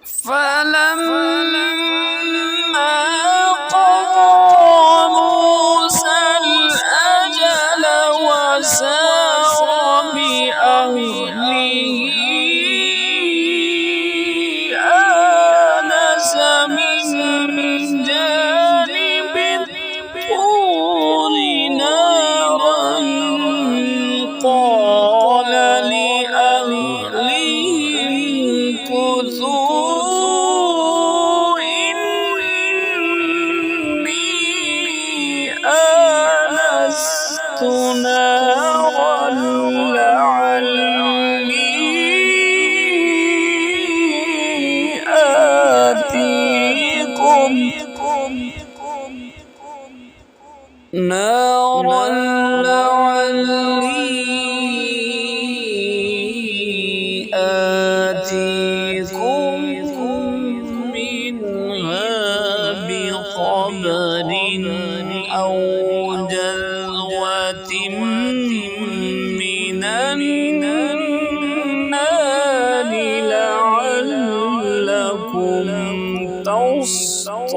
فلما قضى موسى الأجل وسار بأهله آنس من جانب الطور نارا قال لأهله امكثوا إني آنست نارا لعلي آتيكم منها بخبر أو جذوة من النار لعلكم تصطلون.